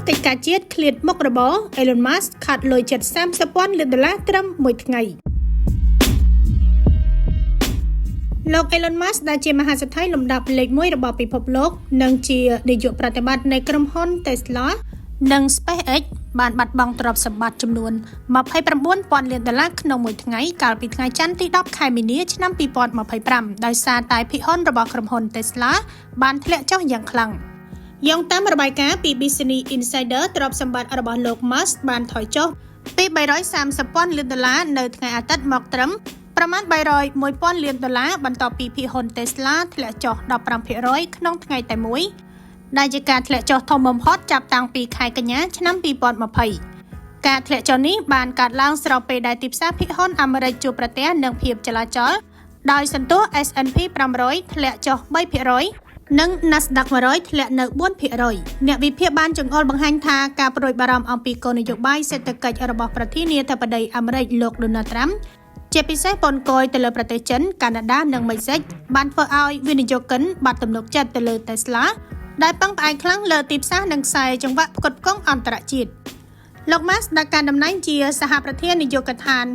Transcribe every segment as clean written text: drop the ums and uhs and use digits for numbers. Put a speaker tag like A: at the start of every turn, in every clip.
A: កិច្ចការជាតិឃ្លាតមុខរបរ Elon Musk ខាត់លុយជិត$30,000,000ត្រឹមមួយថ្ងៃលោក Elon Musk ដែលជាមហាសេដ្ឋីលំដាប់លេខ1របស់ពិភពលោកនិងជានាយកប្រតិបត្តិនៃក្រុមហ៊ុន Tesla និង SpaceX បានបាត់បង់ទ្រព្យសម្បត្តិចំនួន$29,000,000,000ក្នុងមួយថ្ងៃកាលពីថ្ងៃច័ន្ទទី10ខែមីនាឆ្នាំ2025ដោយសារតែភាគហ៊ុនរបស់ក្រុមហ៊ុន Tesla បានធ្លាក់ចុះយ៉ាងខ្លាំងយោងតាមរបាយការណ៍ពី Business Insider ទ្រព្យសម្បត្តិរបស់លោក Musk បានថយចុះពី$330,000,000,000នៅថ្ងៃអាទិត្យមកត្រឹមប្រមាណ$301,000,000,000បន្ទាប់ពីភាគហ៊ុន Tesla ធ្លាក់ចុះ15%ក្នុងថ្ងៃតែមួយដែលជាការធ្លាក់ចុះធំបំផុតចាប់តាំងពីខែកញ្ញាឆ្នាំ2020ការធ្លាក់ចុះនេះបានកើតឡើងស្របពេលដែលទីផ្សារភាគហ៊ុនអាមេរិកជួបប្រទះនឹងភាពចលាចលដោយសន្ទុះ S&P 500 ធ្លាក់ចុះ 3% និង Nasdaq 100 ធ្លាក់នៅ 4% អ្នកវិភាគបានចង្អុលបង្ហាញថាការប្រួយបារម្ភអំពីគោលនយោបាយសេដ្ឋកិច្ចរបស់ប្រធានាធិបតីអាមេរិកលោក Donald Trump ជាពិសេសពន្ធគយទៅលើប្រទេសចិន កាណាដានិងមេស៊ីកបានធ្វើឲ្យវិនិយោគិនបាត់ទំនុកចិត្តទៅលើ Tesla ដែលពឹងផ្អែកខ្លាំងលើទីផ្សារនិងខ្សែចង្វាក់ផ្គត់ផ្គង់អន្តរជាតិលោក Musk ដែលកាន់តំណែងជាសហប្រធាននាយកដ្ឋាន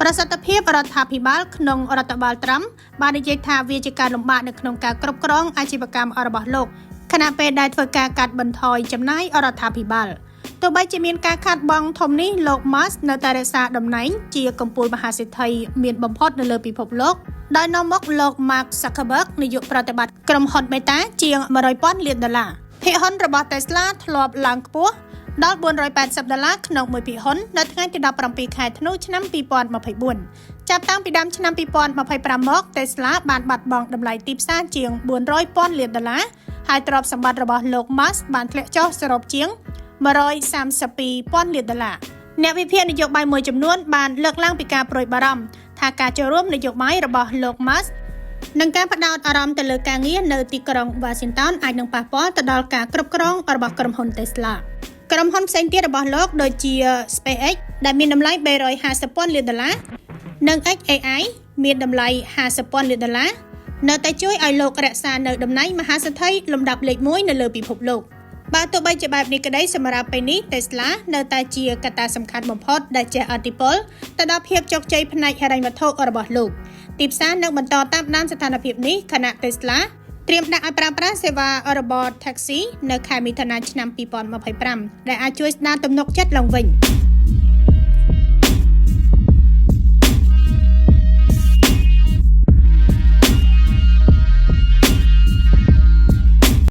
A: ប្រសិទ្ធភាពរដ្ឋាភិបាលក្នុងរដ្ឋបាលត្រាំបាននិយាយថាវាជាការលំបាកនៅក្នុងការគ្រប់គ្រងអាជីវកម្មរបស់លោកខណៈពេលដែលធ្វើការកាត់បន្ថយចំណាយរដ្ឋាភិបាលទោះបីជាមានការខាតបង់ធំនេះលោក Musk នៅតែរក្សាតំណែងជាកំពូលមហាសេដ្ឋីមានបំផុតនៅលើពិភពលោកដោយនាំមុខលោក Mark Zuckerberg នាយកប្រតិបត្តិក្រុមហ៊ុន Meta ជាង$100,000,000,000ភាគហ៊ុនរបស់ Tesla ធ្លាប់ឡើងខ្ពស់ដល់$480ក្នុងមួយភាគហ៊ុននៅថ្ងៃទី17ខែធ្នូឆ្នាំ2024ចាប់តាំងពីដើមឆ្នាំ2025មក Tesla បានបាត់បង់តម្លៃទីផ្សារជាង$400,000,000ហើយទ្រព្យសម្បត្តិរបស់លោក Musk បានធ្លាក់ចុះសរុបជាង$132,000,000អ្នកវិភាគនយោបាយមួយចំនួនបានលើកឡើងពីការព្រួយបារម្ភថាការចូលរួមនយោបាយរបស់លោក Musk និងការផ្ដោតអារម្មណ៍ទៅលើការងារនៅទីក្រុង Washington អាចនឹងប៉ះពាល់ទៅដល់ការគ្រប់គ្រងរបស់ក្រុមហ៊ុន Tesla ក្រុមហ៊ុនផ្សេងទៀតរបស់លោកដូចជា SpaceX ដែលមានតម្លៃ$350,000,000និង xAI មានតម្លៃ$50,000,000នៅតែជួយឲ្យលោករក្សានៅតំណែងមហាសេដ្ឋីលំដាប់លេខ1នៅលើពិភពលោកបើទោះបីជាបែបនេះក្តីសម្រាប់ពេលនេះ Tesla នៅតែជាកត្តាសំខាន់បំផុតដែលជះឥទ្ធិពលទៅដល់ភាពជោគជ័យផ្នែកហិរញ្ញវត្ថុរបស់លោកទីផ្សារនឹងបន្តតាមដានស្ថានភាពនេះខណៈ Tesla ត្រៀមដាក់ឲ្យប្រើប្រាស់សេវារបរ Taxi នៅខែមិថុនាឆ្នាំ2025ដែលអាចជួយស្ដារទំនុកចិត្តឡើងវិញ